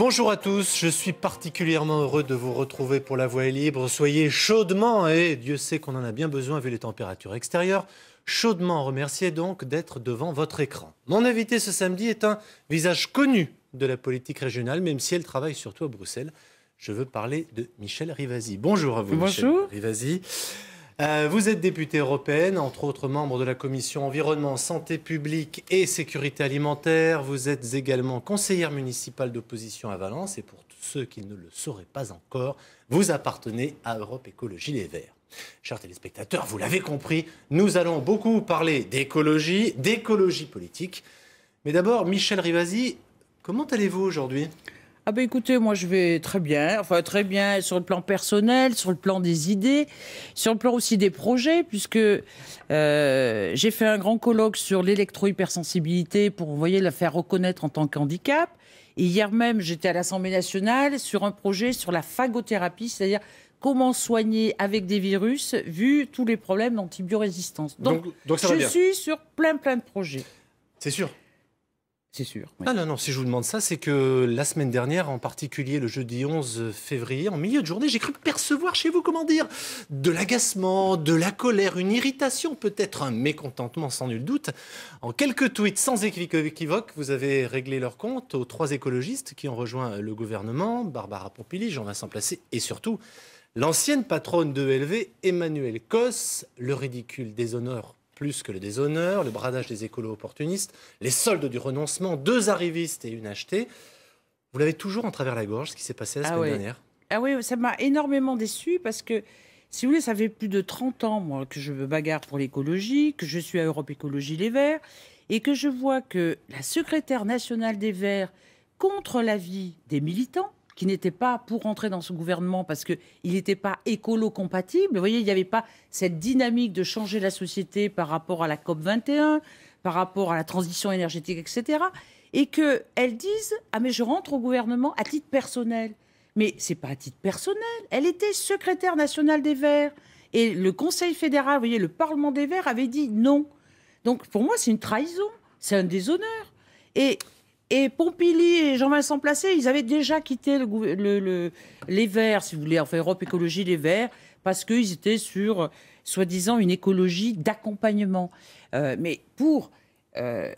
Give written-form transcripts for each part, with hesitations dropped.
Bonjour à tous, je suis particulièrement heureux de vous retrouver pour La Voix est libre. Soyez chaudement, et Dieu sait qu'on en a bien besoin vu les températures extérieures, chaudement remerciés donc d'être devant votre écran. Mon invité ce samedi est un visage connu de la politique régionale, même si elle travaille surtout à Bruxelles. Je veux parler de Michèle Rivasi. Bonjour à vous, Bonjour. Michèle Rivasi. Vous êtes députée européenne, entre autres membre de la commission environnement, santé publique et sécurité alimentaire. Vous êtes également conseillère municipale d'opposition à Valence. Et pour tous ceux qui ne le sauraient pas encore, vous appartenez à Europe Écologie Les Verts. Chers téléspectateurs, vous l'avez compris, nous allons beaucoup parler d'écologie politique. Mais d'abord, Michèle Rivasi, comment allez-vous aujourd'hui ? Ah ben écoutez, moi je vais très bien, sur le plan personnel, sur le plan des idées, sur le plan aussi des projets, puisque j'ai fait un grand colloque sur l'électro-hypersensibilité pour, vous voyez, la faire reconnaître en tant qu'handicap. Et hier même, j'étais à l'Assemblée nationale sur un projet sur la phagothérapie, c'est-à-dire comment soigner avec des virus, vu tous les problèmes d'antibiorésistance. Donc ça va bien. Je suis sur plein de projets. C'est sûr. C'est sûr. Oui. Ah non, si je vous demande ça, c'est que la semaine dernière, en particulier le jeudi 11 février, en milieu de journée, j'ai cru percevoir chez vous, de l'agacement, de la colère, une irritation, peut-être un mécontentement sans nul doute. En quelques tweets sans équivoque, vous avez réglé leur compte aux 3 écologistes qui ont rejoint le gouvernement, Barbara Pompili, Jean-Vincent Placé et surtout l'ancienne patronne de ELV, Emmanuelle Cos. Le ridicule déshonore plus que le déshonneur, le bradage des écolos opportunistes, les soldes du renoncement, 2 arrivistes et une achetée. Vous l'avez toujours en travers la gorge, ce qui s'est passé la semaine dernière. Ah oui, ça m'a énormément déçue parce que, si vous voulez, ça fait plus de 30 ans, moi, que je me bagarre pour l'écologie, que je suis à Europe Écologie Les Verts, et que je vois que la secrétaire nationale des Verts, contre l'avis des militants, qui n'était pas pour rentrer dans ce gouvernement parce qu'il n'était pas écolo-compatible. Vous voyez, il n'y avait pas cette dynamique de changer la société par rapport à la COP21, par rapport à la transition énergétique, etc. Et qu'elles disent « Ah, mais je rentre au gouvernement à titre personnel ». Mais ce n'est pas à titre personnel. Elle était secrétaire nationale des Verts. Et le Conseil fédéral, vous voyez, le Parlement des Verts avait dit non. Donc, pour moi, c'est une trahison. C'est un déshonneur. Et Pompili et Jean-Vincent Placé, ils avaient déjà quitté les Verts, si vous voulez, enfin Europe Écologie Les Verts, parce qu'ils étaient sur, soi-disant, une écologie d'accompagnement. Mais pour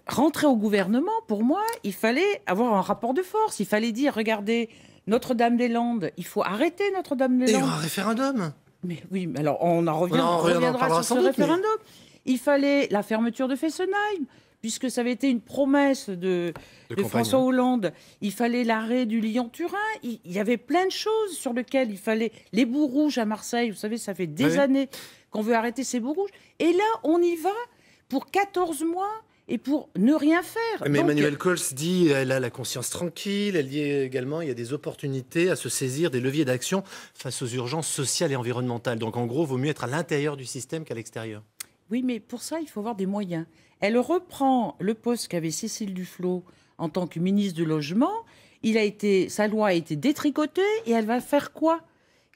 rentrer au gouvernement, pour moi, il fallait avoir un rapport de force. Il fallait dire, regardez, Notre-Dame-des-Landes, il faut arrêter Notre-Dame-des-Landes. Et un référendum. Mais oui, mais alors on reviendra sur ce référendum. Mais... Il fallait la fermeture de Fessenheim, puisque ça avait été une promesse de François Hollande. Il fallait l'arrêt du Lyon-Turin. Il y avait plein de choses sur lesquelles il fallait... Les boues rouges à Marseille, vous savez, ça fait des années qu'on veut arrêter ces boues rouges. Et là, on y va pour 14 mois et pour ne rien faire. Mais Emmanuelle Cols dit elle a la conscience tranquille. Elle dit également il y a des opportunités à se saisir des leviers d'action face aux urgences sociales et environnementales. Donc en gros, il vaut mieux être à l'intérieur du système qu'à l'extérieur. Oui, mais pour ça, il faut avoir des moyens. Elle reprend le poste qu'avait Cécile Duflot en tant que ministre du Logement. Sa loi a été détricotée et elle va faire quoi ?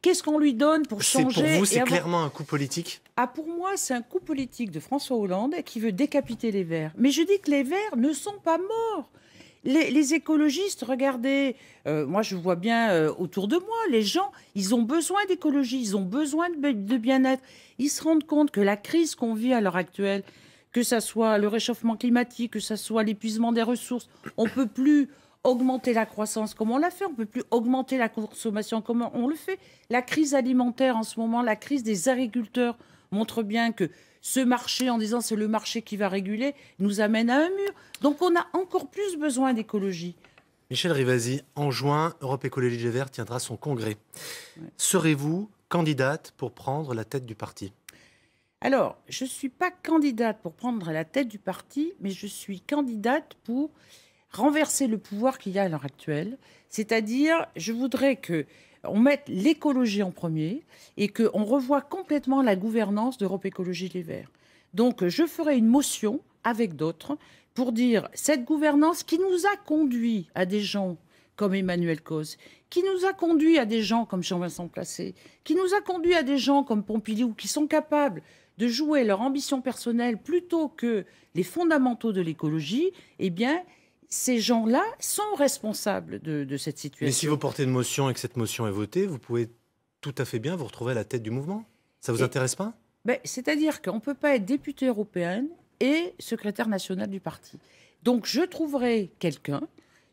Qu'est-ce qu'on lui donne pour changer ? Pour vous, c'est clairement un coup politique ? Ah, pour moi, c'est un coup politique de François Hollande qui veut décapiter les Verts. Mais je dis que les Verts ne sont pas morts. Les écologistes, regardez, moi je vois bien autour de moi, les gens, ils ont besoin d'écologie, ils ont besoin de bien-être. Ils se rendent compte que la crise qu'on vit à l'heure actuelle, que ce soit le réchauffement climatique, que ce soit l'épuisement des ressources, on ne peut plus augmenter la croissance comme on l'a fait, on ne peut plus augmenter la consommation comme on le fait. La crise alimentaire en ce moment, la crise des agriculteurs montre bien que ce marché, en disant c'est le marché qui va réguler, nous amène à un mur. Donc on a encore plus besoin d'écologie. Michèle Rivasi, en juin, Europe Écologie Les Verts tiendra son congrès. Ouais. Serez-vous candidate pour prendre la tête du parti ? Alors, je ne suis pas candidate pour prendre la tête du parti, mais je suis candidate pour renverser le pouvoir qu'il y a à l'heure actuelle. C'est-à-dire, je voudrais qu'on mette l'écologie en premier et qu'on revoie complètement la gouvernance d'Europe Écologie Les Verts. Donc, je ferai une motion avec d'autres pour dire cette gouvernance qui nous a conduit à des gens comme Emmanuelle Cos, qui nous a conduit à des gens comme Jean-Vincent Placé, qui nous a conduit à des gens comme Pompili, qui sont capables de jouer leur ambition personnelle plutôt que les fondamentaux de l'écologie, eh bien, ces gens-là sont responsables de cette situation. Mais si vous portez une motion et que cette motion est votée, vous pouvez tout à fait bien vous retrouver à la tête du mouvement. Ça vous intéresse pas? C'est-à-dire qu'on ne peut pas être député européenne et secrétaire national du parti. Donc je trouverai quelqu'un,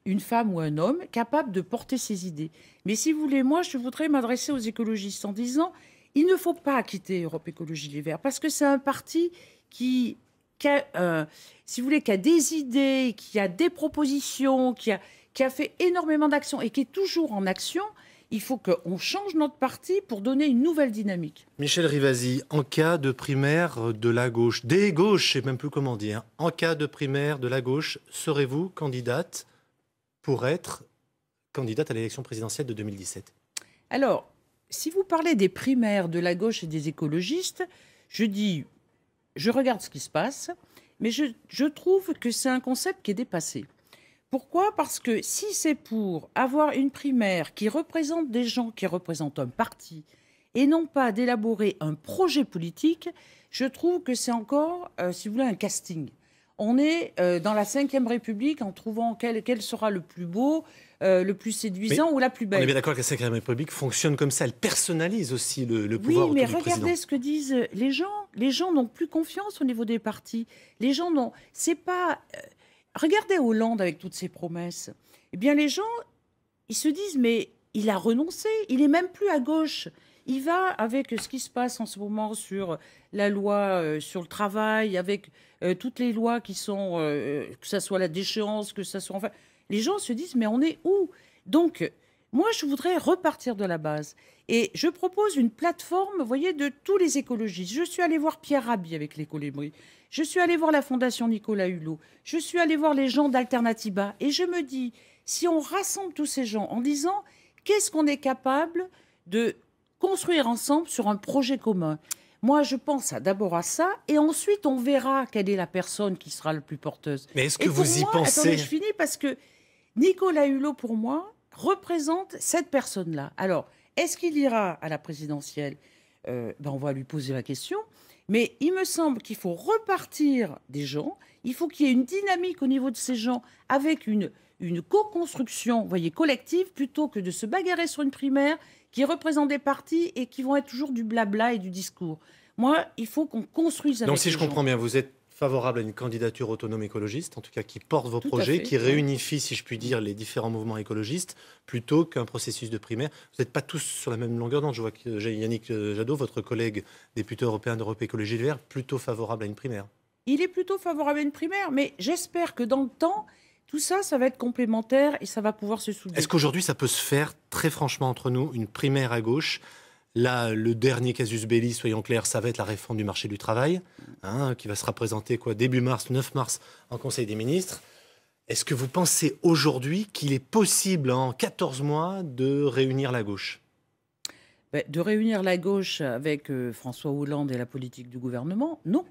une femme ou un homme, capable de porter ses idées. Mais si vous voulez, moi, je voudrais m'adresser aux écologistes en disant, il ne faut pas quitter Europe Écologie Les Verts, parce que c'est un parti qui a, si vous voulez, qui a des idées, qui a des propositions, qui a fait énormément d'actions et qui est toujours en action. Il faut qu'on change notre parti pour donner une nouvelle dynamique. Michel Rivasi, en cas de primaire de la gauche, des gauches, je ne sais même plus comment dire, en cas de primaire de la gauche, serez-vous candidate pour être candidate à l'élection présidentielle de 2017? Alors, si vous parlez des primaires de la gauche et des écologistes, je regarde ce qui se passe, mais je trouve que c'est un concept qui est dépassé. Pourquoi? Parce que si c'est pour avoir une primaire qui représente des gens qui représentent un parti et non pas d'élaborer un projet politique, je trouve que c'est encore, si vous voulez, un casting. On est dans la Ve République en trouvant quel sera le plus beau, le plus séduisant ou la plus belle. On est bien d'accord que la Ve République fonctionne comme ça. Elle personnalise aussi le pouvoir autour du président. Oui, mais regardez ce que disent les gens. Les gens n'ont plus confiance au niveau des partis. Les gens n'ont... C'est pas... Regardez Hollande avec toutes ses promesses. Eh bien, les gens, ils se disent, mais il a renoncé. Il n'est même plus à gauche. Il va avec ce qui se passe en ce moment sur la loi sur le travail, avec toutes les lois qui sont, que ce soit la déchéance, que ce soit... Enfin, les gens se disent, mais on est où? Donc, moi, je voudrais repartir de la base. Et je propose une plateforme, vous voyez, de tous les écologistes. Je suis allée voir Pierre Rabhi avec l'écolibri. Je suis allée voir la Fondation Nicolas Hulot. Je suis allée voir les gens d'Alternativa. Et je me dis, si on rassemble tous ces gens en disant, qu'est-ce qu'on est capable de construire ensemble sur un projet commun? Moi, je pense d'abord à ça, et ensuite, on verra quelle est la personne qui sera la plus porteuse. Mais est-ce que vous y pensez? Attendez, je finis, parce que Nicolas Hulot, pour moi, représente cette personne-là. Alors, est-ce qu'il ira à la présidentielle? On va lui poser la question. Mais il me semble qu'il faut repartir des gens. Il faut qu'il y ait une dynamique au niveau de ces gens avec une co-construction, vous voyez, collective, plutôt que de se bagarrer sur une primaire qui représente des partis et qui vont être toujours du blabla et du discours. Moi, il faut qu'on construise avec Donc, si je comprends gens. bien, vous êtes favorable à une candidature autonome écologiste, en tout cas qui porte vos projets, qui réunifie, si je puis dire, les différents mouvements écologistes, plutôt qu'un processus de primaire. Vous n'êtes pas tous sur la même longueur d'onde. Je vois que Yannick Jadot, votre collègue député européen d'Europe Écologie Les Verts, plutôt favorable à une primaire. Il est plutôt favorable à une primaire, mais j'espère que dans le temps, tout ça, ça va être complémentaire et ça va pouvoir se souder. Est-ce qu'aujourd'hui, ça peut se faire, très franchement, entre nous, une primaire à gauche? Là, le dernier casus belli, soyons clairs, ça va être la réforme du marché du travail, qui va se présenter début mars, 9 mars, en Conseil des ministres. Est-ce que vous pensez aujourd'hui qu'il est possible, en 14 mois, de réunir la gauche? De réunir la gauche avec François Hollande et la politique du gouvernement, non.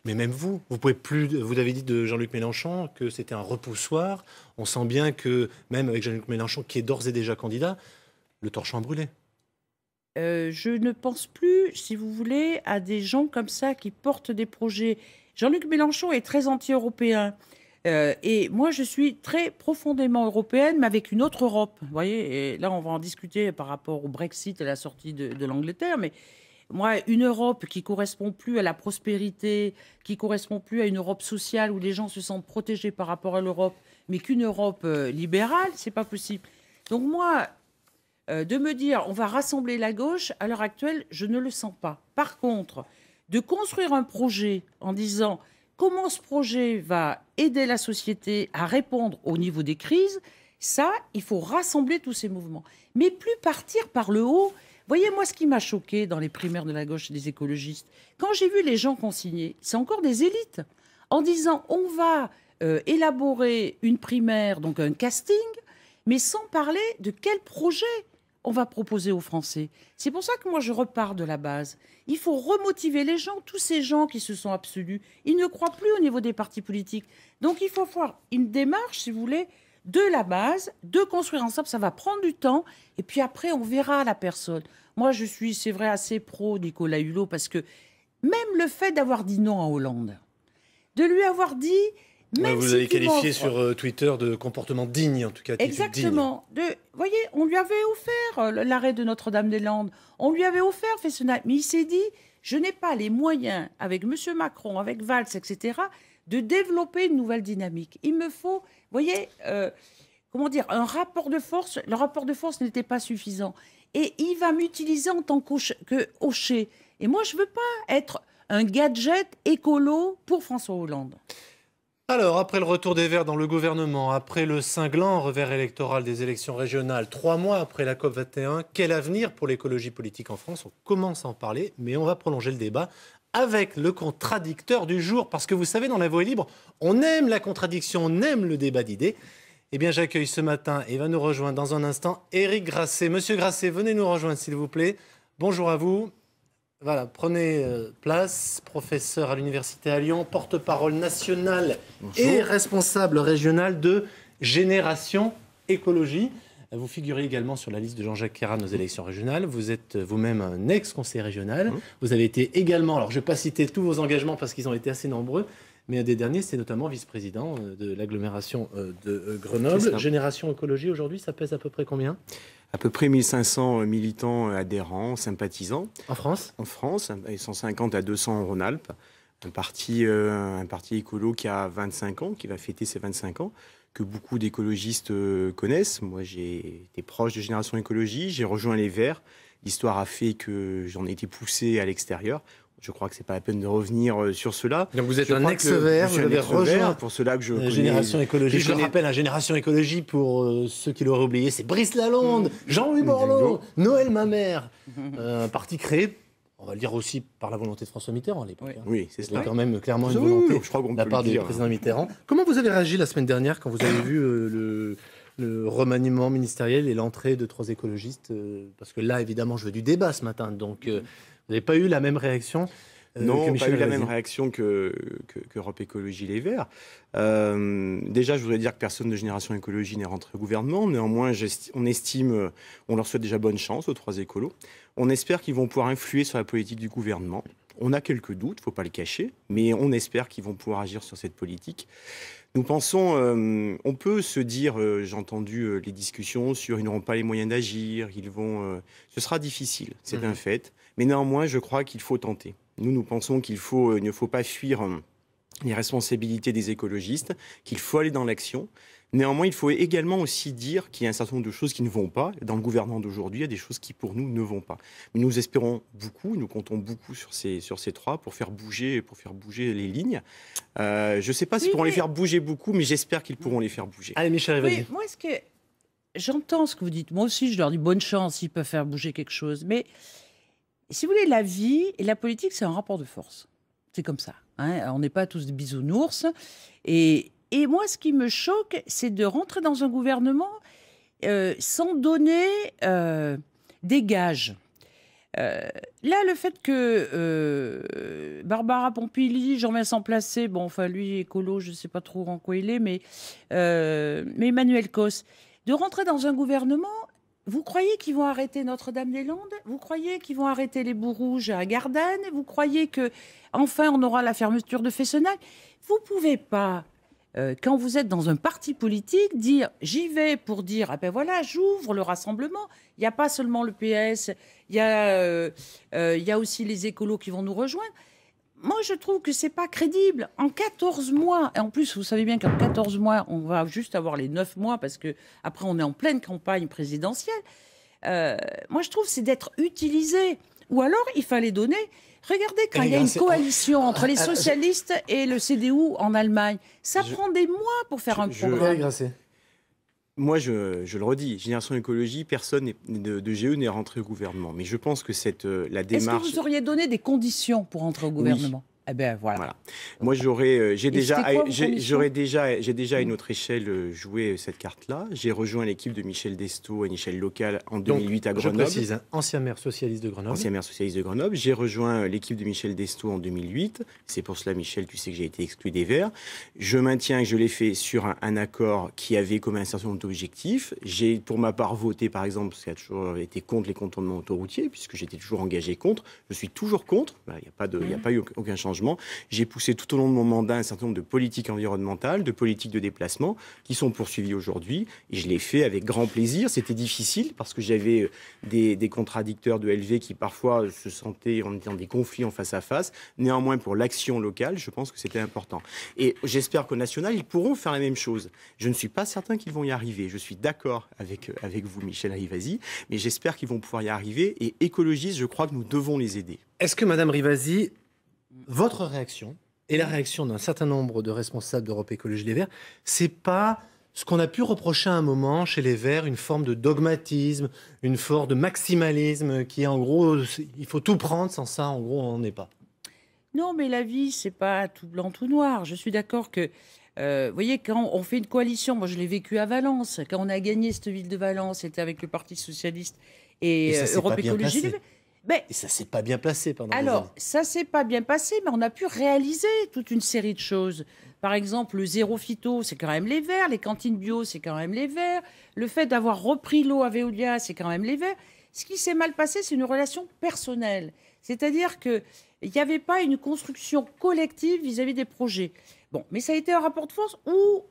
Mais même vous pouvez plus. Vous avez dit de Jean-Luc Mélenchon que c'était un repoussoir. On sent bien que, même avec Jean-Luc Mélenchon, qui est d'ores et déjà candidat, le torchon a brûlé. Je ne pense plus, si vous voulez, à des gens comme ça qui portent des projets. Jean-Luc Mélenchon est très anti-européen. Et moi, je suis très profondément européenne, mais avec une autre Europe. Vous voyez, et là, on va en discuter par rapport au Brexit et la sortie de l'Angleterre. Mais moi, une Europe qui correspond plus à la prospérité, qui correspond plus à une Europe sociale où les gens se sentent protégés par rapport à l'Europe, mais qu'une Europe libérale, c'est pas possible. Donc moi, de me dire on va rassembler la gauche, à l'heure actuelle, je ne le sens pas. Par contre, de construire un projet en disant comment ce projet va aider la société à répondre au niveau des crises, ça, il faut rassembler tous ces mouvements. Mais plus partir par le haut. Voyez, moi, ce qui m'a choqué dans les primaires de la gauche et des écologistes, quand j'ai vu les gens consignés, c'est encore des élites, en disant on va élaborer une primaire, donc un casting, mais sans parler de quel projet on va proposer aux Français. C'est pour ça que moi, je repars de la base. Il faut remotiver les gens, tous ces gens qui se sont absolus. Ils ne croient plus au niveau des partis politiques. Donc, il faut faire une démarche, si vous voulez, de la base, de construire ensemble. Ça va prendre du temps. Et puis après, on verra la personne. Moi, je suis, c'est vrai, assez pro Nicolas Hulot parce que même le fait d'avoir dit non à Hollande, de lui avoir dit Même vous si avez tu qualifié m'offres- sur Twitter de comportement digne, en tout cas, attitude digne. Exactement. Vous voyez, on lui avait offert l'arrêt de Notre-Dame-des-Landes. On lui avait offert Fessenheim. Mais il s'est dit, je n'ai pas les moyens, avec M. Macron, avec Valls, etc., de développer une nouvelle dynamique. Il me faut, vous voyez, comment dire, un rapport de force. Le rapport de force n'était pas suffisant. Et il va m'utiliser en tant que hocher. Et moi, je ne veux pas être un gadget écolo pour François Hollande. Alors, après le retour des Verts dans le gouvernement, après le cinglant revers électoral des élections régionales, 3 mois après la COP21, quel avenir pour l'écologie politique en France? On commence à en parler, mais on va prolonger le débat avec le contradicteur du jour. Parce que vous savez, dans La Voix est libre, on aime la contradiction, on aime le débat d'idées. Eh bien, j'accueille ce matin et va nous rejoindre dans un instant Éric Grasset. Monsieur Grasset, venez nous rejoindre, s'il vous plaît. Bonjour à vous. Voilà, prenez place, professeur à l'Université à Lyon, porte-parole national et responsable régional de Génération Écologie. Vous figurez également sur la liste de Jean-Jacques Queyras aux élections régionales. Vous êtes vous-même un ex-conseiller régional. Vous avez été également, alors je ne vais pas citer tous vos engagements parce qu'ils ont été assez nombreux, mais un des derniers, c'est notamment vice-président de l'agglomération de Grenoble. Génération Écologie, aujourd'hui, ça pèse à peu près combien ? À peu près 1500 militants adhérents, sympathisants. En France ? En France, et 150 à 200 en Rhône-Alpes. Un parti écolo qui a 25 ans, qui va fêter ses 25 ans, que beaucoup d'écologistes connaissent. Moi, j'ai été proche de Génération Écologie, j'ai rejoint les Verts. L'histoire a fait que j'en ai été poussé à l'extérieur. Je crois que c'est pas la peine de revenir sur cela. Donc vous êtes un ex-vert, vous avez rejoint pour cela que je connais... Génération Écologie. Je le rappelle, Génération Écologie, pour ceux qui l'auraient oublié, c'est Brice Lalonde, Jean-Louis Borloo, Noël Mamère. Un parti créé, on va le dire aussi par la volonté de François Mitterrand à l'époque. Oui, c'est C'était cela. quand même clairement une volonté je crois qu'on de la peut part le du dire. président Mitterrand. Comment vous avez réagi la semaine dernière quand vous avez vu le remaniement ministériel et l'entrée de 3 écologistes parce que là, évidemment, je veux du débat ce matin. Donc, vous n'avez pas eu la même réaction Non, pas eu la même réaction que Europe Écologie Les Verts. Déjà, je voudrais dire que personne de Génération Écologie n'est rentré au gouvernement. Néanmoins, on estime, on leur souhaite déjà bonne chance aux 3 écolos. On espère qu'ils vont pouvoir influer sur la politique du gouvernement. On a quelques doutes, il ne faut pas le cacher, mais on espère qu'ils vont pouvoir agir sur cette politique. Nous pensons, on peut se dire, j'ai entendu les discussions sur ils n'auront pas les moyens d'agir, ce sera difficile, c'est un fait. Mais néanmoins, je crois qu'il faut tenter. Nous pensons qu'il ne faut pas fuir les responsabilités des écologistes, qu'il faut aller dans l'action. Néanmoins, il faut également aussi dire qu'il y a un certain nombre de choses qui ne vont pas. Dans le gouvernement d'aujourd'hui, il y a des choses qui, pour nous, ne vont pas. Mais nous espérons beaucoup, nous comptons beaucoup sur ces 3 pour faire bouger les lignes. Je ne sais pas s'ils pourront les faire bouger beaucoup, mais j'espère qu'ils pourront les faire bouger. Allez, Michel, vas-y. Oui, moi, j'entends ce que vous dites. Moi aussi, je leur dis bonne chance, ils peuvent faire bouger quelque chose. Mais si vous voulez, la vie et la politique, c'est un rapport de force. C'est comme ça. Hein. On n'est pas tous des bisounours. Et moi, ce qui me choque, c'est de rentrer dans un gouvernement sans donner des gages. Là, le fait que Barbara Pompili, Jean-Vincent Placé, bon, enfin, lui, écolo, je ne sais pas trop en quoi il est, mais Emmanuel Cos, de rentrer dans un gouvernement, vous croyez qu'ils vont arrêter Notre-Dame-des-Landes? Vous croyez qu'ils vont arrêter les boues rouges à Gardanne? Vous croyez que enfin on aura la fermeture de Fessenheim? Vous ne pouvez pas, quand vous êtes dans un parti politique, dire j'y vais pour dire ah ben voilà, j'ouvre le rassemblement. Il n'y a pas seulement le PS, il y a aussi les écolos qui vont nous rejoindre. Moi, je trouve que c'est pas crédible. En 14 mois, et en plus, vous savez bien qu'en 14 mois, on va juste avoir les 9 mois parce que après, on est en pleine campagne présidentielle. Moi, je trouve que c'est d'être utilisé. Ou alors, il fallait donner... Regardez, quand il y a une coalition entre les socialistes et le CDU en Allemagne, ça prend des mois pour faire un programme. Moi, je le redis, Génération Écologie, personne de GE n'est rentré au gouvernement. Mais je pense que la démarche... Est-ce que vous auriez donné des conditions pour rentrer au gouvernement? Eh bien, voilà. Moi, j'ai déjà à une autre échelle joué cette carte-là. J'ai rejoint l'équipe de Michel Destot à une échelle locale en 2008 à Grenoble. Je précise, ancien maire socialiste de Grenoble. Ancien maire socialiste de Grenoble. J'ai rejoint l'équipe de Michel Destot en 2008. C'est pour cela, Michel, tu sais que j'ai été exclu des Verts. Je maintiens que je l'ai fait sur un accord qui avait comme un certain nombre d'objectifs. J'ai, pour ma part, voté, par exemple, parce qu'il a toujours été contre les contournements autoroutiers, puisque j'étais toujours engagé contre. Je suis toujours contre. Il n'y a pas eu aucun changement. changement. J'ai poussé tout au long de mon mandat un certain nombre de politiques environnementales, de politiques de déplacement qui sont poursuivies aujourd'hui. Et je l'ai fait avec grand plaisir. C'était difficile parce que j'avais des contradicteurs de LV qui parfois se sentaient dans des conflits en face à face. Néanmoins, pour l'action locale, je pense que c'était important. Et j'espère qu'au national, ils pourront faire la même chose. Je ne suis pas certain qu'ils vont y arriver. Je suis d'accord avec vous, Michel Rivasi, mais j'espère qu'ils vont pouvoir y arriver. Et écologistes, je crois que nous devons les aider. Est-ce que, Madame Rivasi, votre réaction et la réaction d'un certain nombre de responsables d'Europe Écologie Les Verts, c'est pas ce qu'on a pu reprocher à un moment chez les Verts, une forme de dogmatisme, une forme de maximalisme qui est en gros, il faut tout prendre, sans ça, en gros, on n'en est pas. Non, mais la vie, c'est pas tout blanc, tout noir. Je suis d'accord que, vous voyez, quand on fait une coalition, moi je l'ai vécu à Valence, quand on a gagné cette ville de Valence, c'était avec le Parti Socialiste et Europe Écologie Les Verts. Et ça s'est pas bien placé pendant des années. Alors, ça s'est pas bien passé, mais on a pu réaliser toute une série de choses. Par exemple, le zéro phyto, c'est quand même les Verts. Les cantines bio, c'est quand même les Verts. Le fait d'avoir repris l'eau à Veolia, c'est quand même les Verts. Ce qui s'est mal passé, c'est une relation personnelle. C'est-à-dire qu'il n'y avait pas une construction collective vis-à-vis des projets. Bon, mais ça a été un rapport de force où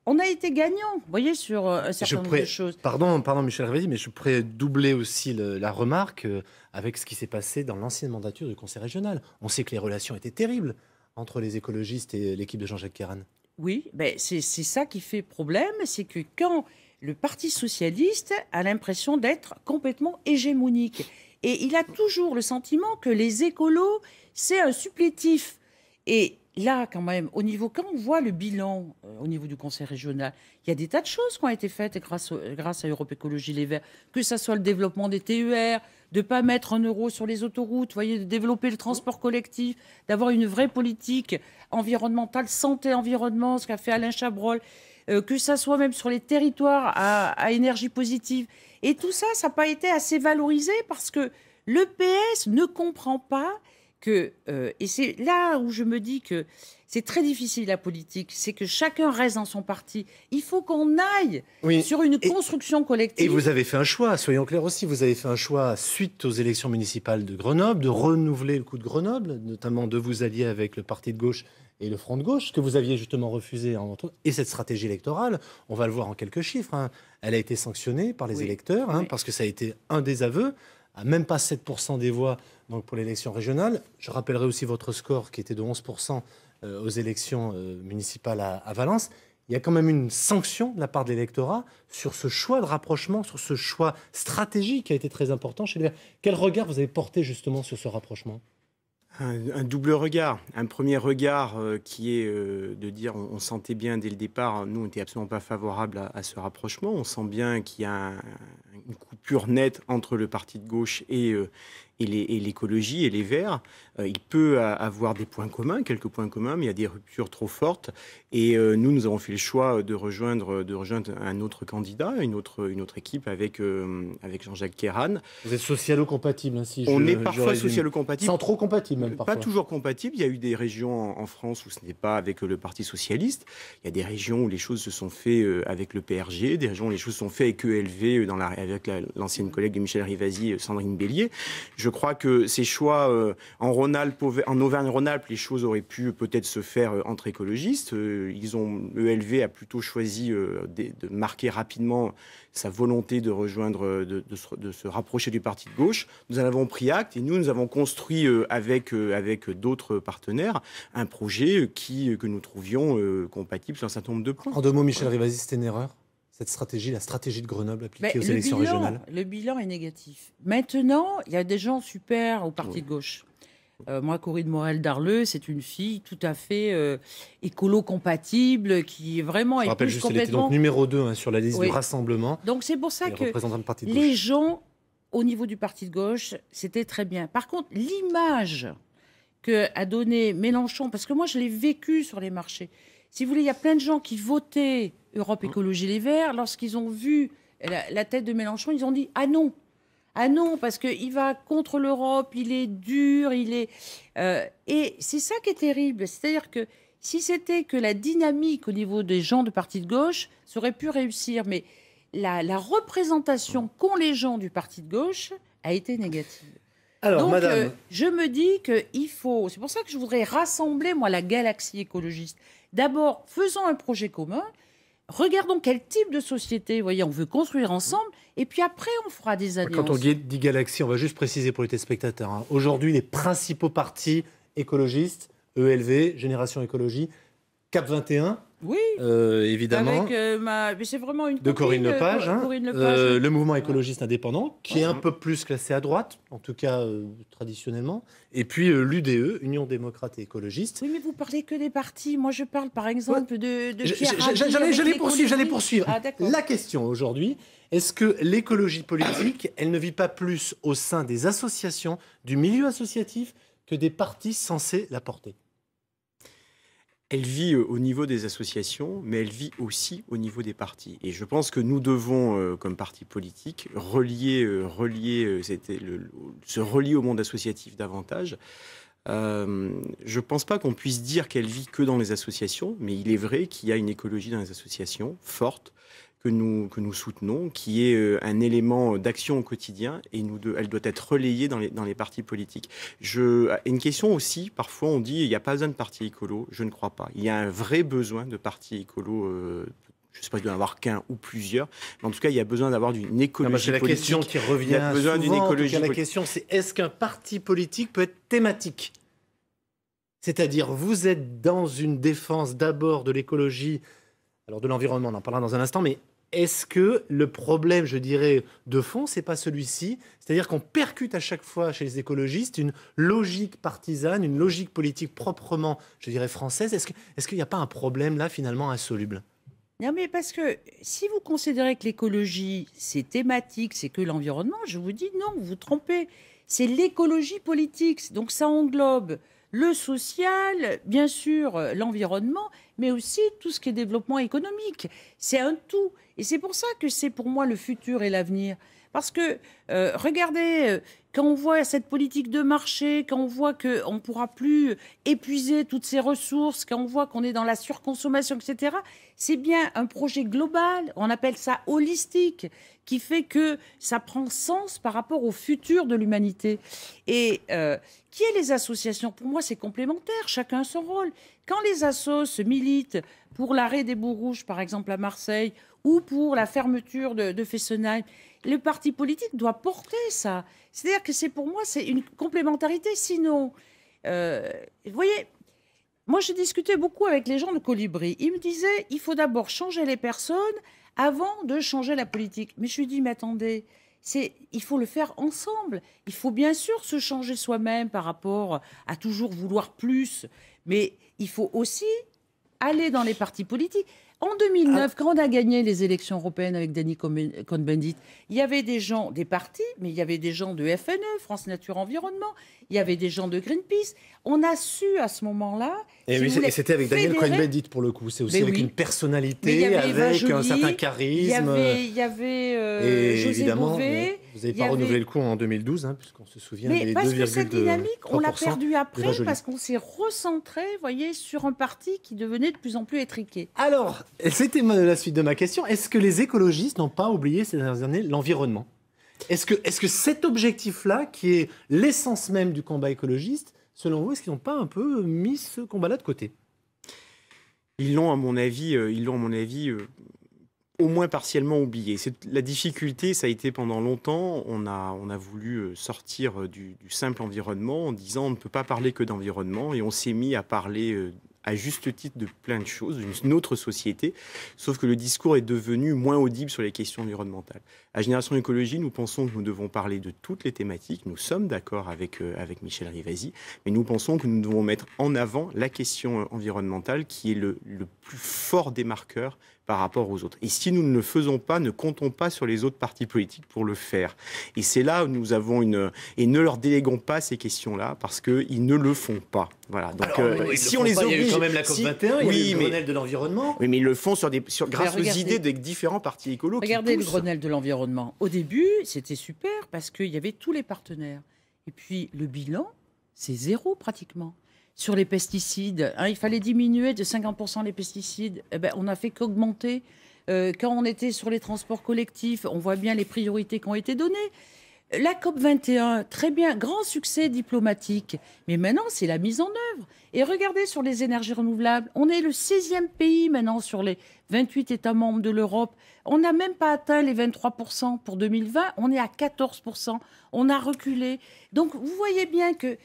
on a été gagnant, vous voyez, sur un certain nombre de choses. Pardon, Michel Rivasi, mais je pourrais doubler aussi la remarque avec ce qui s'est passé dans l'ancienne mandature du Conseil régional. On sait que les relations étaient terribles entre les écologistes et l'équipe de Jean-Jacques Kéran. Oui, c'est ça qui fait problème, c'est que quand le Parti socialiste a l'impression d'être complètement hégémonique, et il a toujours le sentiment que les écolos, c'est un supplétif. Et là, quand même, quand on voit le bilan au niveau du Conseil régional, il y a des tas de choses qui ont été faites grâce à Europe Écologie Les Verts, que ce soit le développement des TER, de ne pas mettre 1 euro sur les autoroutes, voyez, de développer le transport collectif, d'avoir une vraie politique environnementale, santé-environnement, ce qu'a fait Alain Chabrol, que ça soit même sur les territoires à énergie positive. Et tout ça, ça n'a pas été assez valorisé parce que le PS ne comprend pas que, et c'est là où je me dis que c'est très difficile la politique, c'est que chacun reste dans son parti. Il faut qu'on aille sur une construction collective. Et vous avez fait un choix, soyons clairs aussi, vous avez fait un choix suite aux élections municipales de Grenoble, de renouveler le coup de Grenoble, notamment de vous allier avec le parti de gauche et le Front de gauche, que vous aviez justement refusé. Et cette stratégie électorale, on va le voir en quelques chiffres, elle a été sanctionnée par les électeurs, parce que ça a été un des aveux, à même pas 7% des voix donc pour l'élection régionale. Je rappellerai aussi votre score qui était de 11% aux élections municipales à Valence. Il y a quand même une sanction de la part de l'électorat sur ce choix de rapprochement, sur ce choix stratégique qui a été très important chez les Verts. Quel regard vous avez porté justement sur ce rapprochement ? Un double regard. Un premier regard qui est de dire on sentait bien dès le départ, nous on n'était absolument pas favorables à ce rapprochement. On sent bien qu'il y a une coupure nette entre le parti de gauche et l'écologie et les Verts. Il peut avoir des points communs, quelques points communs, mais il y a des ruptures trop fortes. Et nous avons fait le choix de rejoindre un autre candidat, une autre équipe avec Jean-Jacques Kéran. Vous êtes socialo-compatible, on est parfois socialo-compatible. Sans trop compatible, même parfois. Pas toujours compatible. Il y a eu des régions en France où ce n'était pas avec le Parti socialiste. Il y a des régions où les choses se sont faites avec le PRG, des régions où les choses se sont faites avec ELV, avec l'ancienne collègue de Michel Rivasi, Sandrine Bélier. Je crois que ces choix en Auvergne-Rhône-Alpes, les choses auraient pu peut-être se faire entre écologistes. ELV a plutôt choisi de marquer rapidement sa volonté de rejoindre, de se rapprocher du parti de gauche. Nous en avons pris acte et nous avons construit avec d'autres partenaires un projet que nous trouvions compatible sur un certain nombre de points. En 2 mots, Michel Rivasi, c'était une erreur ? Cette stratégie, la stratégie de Grenoble appliquée aux élections régionales. Le bilan est négatif. Maintenant, il y a des gens super au parti de gauche. Moi, Corinne Morel-Darleux, c'est une fille tout à fait écolo-compatible, qui vraiment est plus complètement... Elle était donc numéro 2 sur la liste du Rassemblement. Donc c'est pour ça que les gens, au niveau du parti de gauche, c'était très bien. Par contre, l'image qu'a donnée Mélenchon, parce que moi, je l'ai vécu sur les marchés. Si vous voulez, il y a plein de gens qui votaient Europe Écologie Les Verts. Lorsqu'ils ont vu la tête de Mélenchon, ils ont dit « Ah non !» Ah non, parce qu'il va contre l'Europe, il est dur, et c'est ça qui est terrible. C'est-à-dire que si c'était que la dynamique au niveau des gens de parti de gauche, ça aurait pu réussir. Mais la représentation qu'ont les gens du parti de gauche a été négative. Alors, Donc, madame... je me dis qu'il faut... C'est pour ça que je voudrais rassembler, moi, la galaxie écologiste. D'abord, faisons un projet commun. Regardons quel type de société, vous voyez, on veut construire ensemble. Et puis après, on fera des alliances. Quand on dit galaxie, on va juste préciser pour les téléspectateurs. Hein. Aujourd'hui, les principaux partis écologistes, ELV, Génération Écologie, Cap 21, oui, évidemment, avec mais c'est vraiment une de Corinne Lepage, Corinne Lepage. le mouvement écologiste indépendant, qui est un peu plus classé à droite, en tout cas traditionnellement, et puis l'UDE, Union démocrate et écologiste. Oui, mais vous parlez que des partis. Moi, je parle par exemple de J'allais poursuivre. Ah, la question aujourd'hui, est-ce que l'écologie politique, elle ne vit pas plus au sein des associations, du milieu associatif, que des partis censés la porter? Elle vit au niveau des associations, mais elle vit aussi au niveau des partis. Et je pense que nous devons, comme parti politique, se relier au monde associatif davantage. Je ne pense pas qu'on puisse dire qu'elle vit que dans les associations, mais il est vrai qu'il y a une écologie dans les associations forte, que nous soutenons, qui est un élément d'action au quotidien, et elle doit être relayée dans les partis politiques. Une question aussi, parfois on dit il n'y a pas besoin de partis écolos, je ne crois pas. Il y a un vrai besoin de partis écolos, je ne sais pas s'il doit y en avoir qu'un ou plusieurs, mais en tout cas il y a besoin d'avoir une écologie politique. C'est la question qui revient il y a besoin souvent, d'une écologie la question c'est est-ce qu'un parti politique peut être thématique? C'est-à-dire vous êtes dans une défense d'abord de l'écologie, alors de l'environnement on en parlera dans un instant, mais est-ce que le problème, je dirais, de fond, c'est pas celui-ci? C'est-à-dire qu'on percute à chaque fois chez les écologistes une logique partisane, une logique politique proprement, je dirais, française. Est-ce qu'il n'y a pas un problème là, finalement, insoluble? Non, mais parce que si vous considérez que l'écologie, c'est thématique, c'est que l'environnement, je vous dis non, vous vous trompez. C'est l'écologie politique. Donc ça englobe le social, bien sûr, l'environnement, mais aussi tout ce qui est développement économique. C'est un tout. Et c'est pour ça que c'est pour moi le futur et l'avenir. Parce que, regardez, quand on voit cette politique de marché, quand on voit qu'on ne pourra plus épuiser toutes ces ressources, quand on voit qu'on est dans la surconsommation, etc., c'est bien un projet global, on appelle ça holistique, qui fait que ça prend sens par rapport au futur de l'humanité. Et qui est les associations? Pour moi, c'est complémentaire, chacun son rôle. Quand les assos militent pour l'arrêt des boues rouges, par exemple à Marseille, ou pour la fermeture de Fessenheim, le parti politique doit porter ça. C'est-à-dire que pour moi, c'est une complémentarité. Sinon, vous voyez, moi, j'ai discuté beaucoup avec les gens de Colibri. Ils me disaient, il faut d'abord changer les personnes avant de changer la politique. Mais je lui dis, mais attendez, il faut le faire ensemble. Il faut bien sûr se changer soi-même par rapport à toujours vouloir plus. Mais il faut aussi aller dans les partis politiques. En 2009, quand on a gagné les élections européennes avec Danny Cohn-Bendit, il y avait des gens, des partis, mais il y avait des gens de FNE, France Nature Environnement, il y avait des gens de Greenpeace. On a su à ce moment-là... Et, oui, et c'était avec Daniel Cohn-Bendit pour le coup. C'est aussi avec une personnalité, avec un certain charisme. Il y avait José Bové. Vous n'avez pas renouvelé le coup en 2012, hein, puisqu'on se souvient des 2,3%. Mais parce que cette dynamique, on l'a perdue après, parce qu'on s'est recentré, voyez, sur un parti qui devenait de plus en plus étriqué. Alors, c'était la suite de ma question. Est-ce que les écologistes n'ont pas oublié ces dernières années l'environnement? Est-ce que cet objectif-là, qui est l'essence même du combat écologiste, selon vous, est-ce qu'ils n'ont pas un peu mis ce combat-là de côté? Ils l'ont, à mon avis, au moins partiellement oublié. La difficulté, ça a été pendant longtemps, on a voulu sortir du simple environnement en disant on ne peut pas parler que d'environnement, et on s'est mis à parler à juste titre de plein de choses, d'une autre société, sauf que le discours est devenu moins audible sur les questions environnementales. À Génération Écologie, nous pensons que nous devons parler de toutes les thématiques, nous sommes d'accord avec Michel Rivasi, mais nous pensons que nous devons mettre en avant la question environnementale qui est le plus fort démarqueur par rapport aux autres. Et si nous ne le faisons pas, ne comptons pas sur les autres partis politiques pour le faire. Et c'est là où nous avons et ne leur déléguons pas ces questions-là, parce qu'ils ne le font pas. Voilà. Donc, si on les oblige... Il y a eu quand même la COP21, il y a eu le Grenelle de l'environnement. Oui, mais ils le font grâce aux idées des différents partis écolos. Regardez le Grenelle de l'environnement. Au début, c'était super, parce qu'il y avait tous les partenaires. Et puis, le bilan, c'est zéro pratiquement. Sur les pesticides, il fallait diminuer de 50% les pesticides. Eh ben, on n'a fait qu'augmenter. Quand on était sur les transports collectifs, on voit bien les priorités qui ont été données. La COP21, très bien, grand succès diplomatique. Mais maintenant, c'est la mise en œuvre. Et regardez sur les énergies renouvelables, on est le 16e pays maintenant sur les 28 États membres de l'Europe. On n'a même pas atteint les 23% pour 2020, on est à 14%. On a reculé. Donc, vous voyez bien que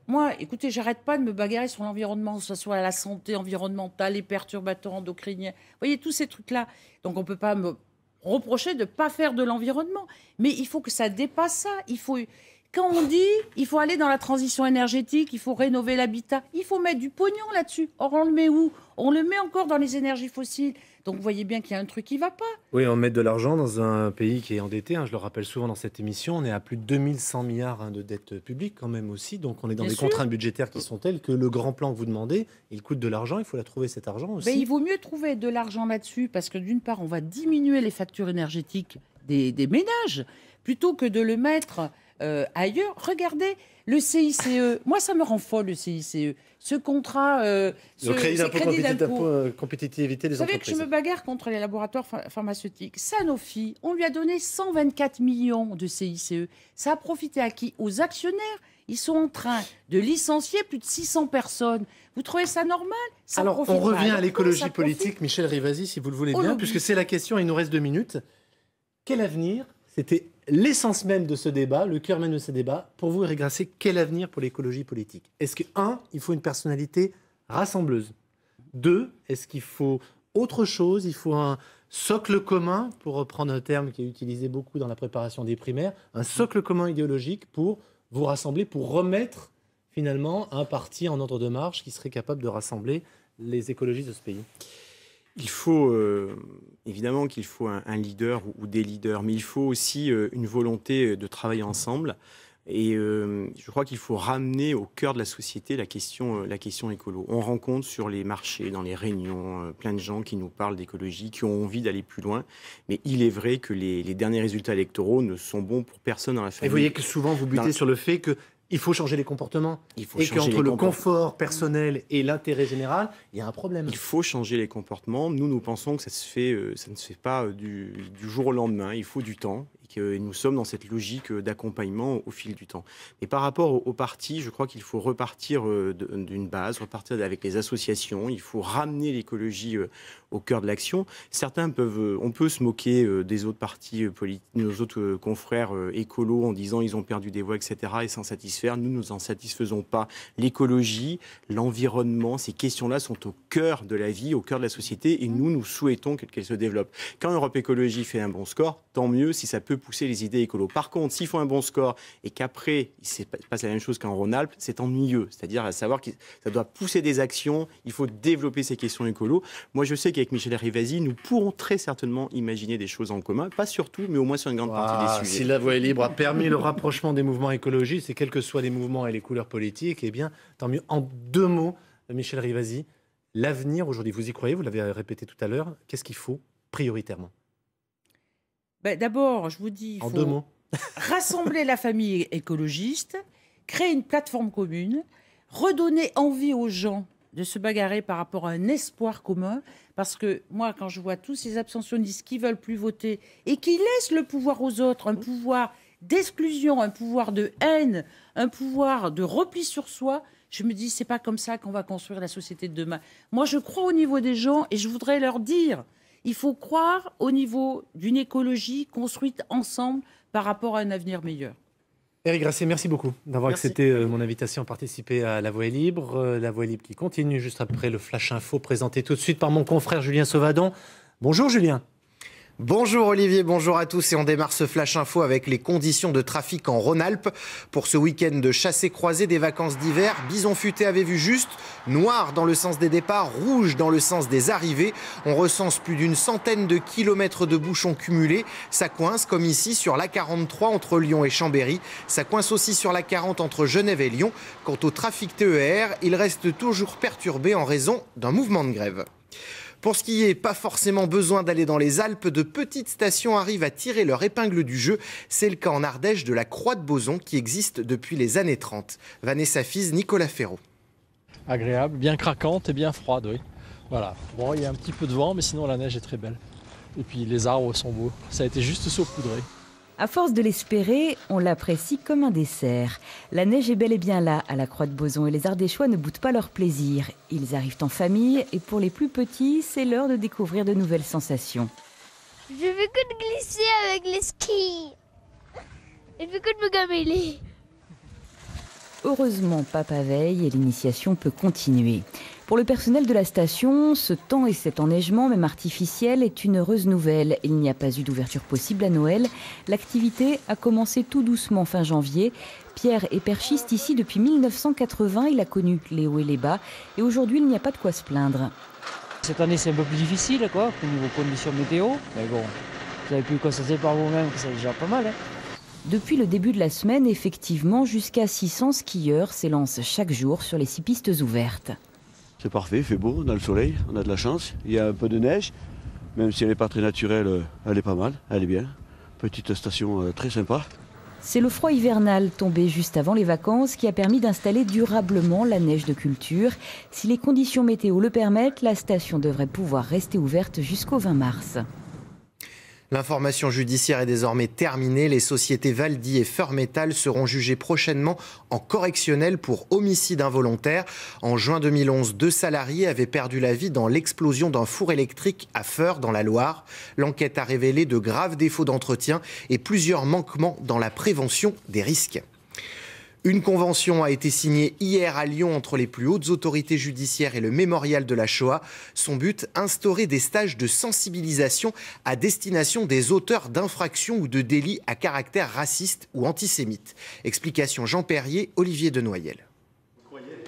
moi, écoutez, j'arrête pas de me bagarrer sur l'environnement, que ce soit la santé environnementale, les perturbateurs endocriniens. Vous voyez, tous ces trucs-là. Donc, on ne peut pas me reprocher de ne pas faire de l'environnement. Mais il faut que ça dépasse ça. Quand on dit il faut aller dans la transition énergétique, il faut rénover l'habitat, il faut mettre du pognon là-dessus. Or, on le met où? On le met encore dans les énergies fossiles. Donc, vous voyez bien qu'il y a un truc qui ne va pas. Oui, on met de l'argent dans un pays qui est endetté. Je le rappelle souvent dans cette émission. On est à plus de 2100 milliards de dettes publiques quand même aussi. Donc, on est dans des contraintes budgétaires qui sont telles que le grand plan que vous demandez, il coûte de l'argent. Il faut la trouver, cet argent aussi. Il vaut mieux trouver de l'argent là-dessus parce que d'une part, on va diminuer les factures énergétiques des ménages plutôt que de le mettre ailleurs. Regardez le CICE. Moi, ça me rend folle, le CICE. Ce contrat, le crédit d'impôt compétitivité des entreprises. Vous savez que je me bagarre contre les laboratoires pharmaceutiques. Sanofi, on lui a donné 124 millions de CICE. Ça a profité à qui? Aux actionnaires. Ils sont en train de licencier plus de 600 personnes. Vous trouvez ça normal? Alors, on revient à l'écologie politique. Michel Rivasi, si vous le voulez bien, puisque c'est la question, il nous reste 2 minutes. Quel avenir? C'était l'essence même de ce débat, le cœur même de ce débat. Pour vous, Eric Grasset, quel avenir pour l'écologie politique? Est-ce que, 1, il faut une personnalité rassembleuse? 2, est-ce qu'il faut autre chose? Il faut un socle commun, pour reprendre un terme qui est utilisé beaucoup dans la préparation des primaires, un socle commun idéologique pour vous rassembler, pour remettre finalement un parti en ordre de marche qui serait capable de rassembler les écologistes de ce pays? Il faut évidemment qu'il faut un leader ou des leaders, mais il faut aussi une volonté de travailler ensemble. Et je crois qu'il faut ramener au cœur de la société la question écolo. On rencontre sur les marchés, dans les réunions, plein de gens qui nous parlent d'écologie, qui ont envie d'aller plus loin. Mais il est vrai que les derniers résultats électoraux ne sont bons pour personne dans la famille. Et vous voyez que souvent vous butez sur le fait que il faut changer les comportements. Et qu'entre le confort personnel et l'intérêt général, il y a un problème. Il faut changer les comportements. Nous pensons que ça ne se fait pas du jour au lendemain. Il faut du temps. Et que nous sommes dans cette logique d'accompagnement au fil du temps. Mais par rapport aux partis, je crois qu'il faut repartir d'une base, repartir avec les associations. Il faut ramener l'écologie au cœur de l'action. On peut se moquer des autres partis politiques, nos autres confrères écolos en disant ils ont perdu des voix, etc. et s'en satisfaire. Nous n'en satisfaisons pas. L'écologie, l'environnement, ces questions-là sont au cœur de la vie, au cœur de la société et nous souhaitons qu'elles se développent. Quand Europe Écologie fait un bon score, tant mieux si ça peut pousser les idées écolos. Par contre, s'ils font un bon score et qu'après, il se passe la même chose qu'en Rhône-Alpes, c'est ennuyeux. C'est-à-dire à savoir que ça doit pousser des actions, il faut développer ces questions écolos. Moi, je sais qu'avec Michel Rivasi, nous pourrons très certainement imaginer des choses en commun. Pas sur tout, mais au moins sur une grande partie des sujets. Si la voie est libre a permis le rapprochement des mouvements écologistes, et quels que soient les mouvements et les couleurs politiques, eh bien, tant mieux. En 2 mots, Michel Rivasi, l'avenir aujourd'hui, vous y croyez? Vous l'avez répété tout à l'heure. Qu'est-ce qu'il faut prioritairement? D'abord, je vous dis, il en faut 2 mots. rassembler la famille écologiste, créer une plateforme commune, redonner envie aux gens de se bagarrer par rapport à un espoir commun. Parce que moi, quand je vois tous ces abstentionnistes qui veulent plus voter et qui laissent le pouvoir aux autres, un pouvoir d'exclusion, un pouvoir de haine, un pouvoir de repli sur soi, je me dis, c'est pas comme ça qu'on va construire la société de demain. Moi, je crois au niveau des gens et je voudrais leur dire, il faut croire au niveau d'une écologie construite ensemble par rapport à un avenir meilleur. Eric Grasset, merci beaucoup d'avoir accepté mon invitation à participer à La Voix est libre. La Voix est libre qui continue juste après le Flash Info présenté tout de suite par mon confrère Julien Sauvadon. Bonjour Julien. Bonjour Olivier, bonjour à tous et on démarre ce Flash Info avec les conditions de trafic en Rhône-Alpes. Pour ce week-end de chassé-croisé des vacances d'hiver, Bison Futé avait vu juste, noir dans le sens des départs, rouge dans le sens des arrivées. On recense plus d'une centaine de kilomètres de bouchons cumulés. Ça coince comme ici sur l'A43 entre Lyon et Chambéry. Ça coince aussi sur l'A40 entre Genève et Lyon. Quant au trafic TER, il reste toujours perturbé en raison d'un mouvement de grève. Pour skier, pas forcément besoin d'aller dans les Alpes, de petites stations arrivent à tirer leur épingle du jeu. C'est le cas en Ardèche de la Croix de Bozon qui existe depuis les années 30. Vanessa Fize, Nicolas Ferraud. Agréable, bien craquante et bien froide, oui. Voilà. Bon, il y a un petit peu de vent, mais sinon la neige est très belle. Et puis les arbres sont beaux. Ça a été juste saupoudré. À force de l'espérer, on l'apprécie comme un dessert. La neige est bel et bien là, à la Croix de Boson, et les Ardéchois ne boutent pas leur plaisir. Ils arrivent en famille, et pour les plus petits, c'est l'heure de découvrir de nouvelles sensations. Je fais que de glisser avec les skis. Je fais que de me gameler. Heureusement, papa veille et l'initiation peut continuer. Pour le personnel de la station, ce temps et cet enneigement, même artificiel, est une heureuse nouvelle. Il n'y a pas eu d'ouverture possible à Noël. L'activité a commencé tout doucement fin janvier. Pierre est perchiste ici depuis 1980. Il a connu les hauts et les bas. Et aujourd'hui, il n'y a pas de quoi se plaindre. Cette année, c'est un peu plus difficile, quoi, au niveau conditions météo. Mais bon, vous avez pu constater par vous-même que c'est déjà pas mal. Depuis le début de la semaine, effectivement, jusqu'à 600 skieurs s'élancent chaque jour sur les 6 pistes ouvertes. C'est parfait, il fait beau, on a le soleil, on a de la chance. Il y a un peu de neige, même si elle n'est pas très naturelle, elle est pas mal, elle est bien. Petite station très sympa. C'est le froid hivernal tombé juste avant les vacances qui a permis d'installer durablement la neige de culture. Si les conditions météo le permettent, la station devrait pouvoir rester ouverte jusqu'au 20 mars. L'information judiciaire est désormais terminée. Les sociétés Valdy et Feurmetal seront jugées prochainement en correctionnel pour homicide involontaire. En juin 2011, 2 salariés avaient perdu la vie dans l'explosion d'un four électrique à Feur, dans la Loire. L'enquête a révélé de graves défauts d'entretien et plusieurs manquements dans la prévention des risques. Une convention a été signée hier à Lyon entre les plus hautes autorités judiciaires et le mémorial de la Shoah. Son but, instaurer des stages de sensibilisation à destination des auteurs d'infractions ou de délits à caractère raciste ou antisémite. Explication Jean Perrier, Olivier Denoyel.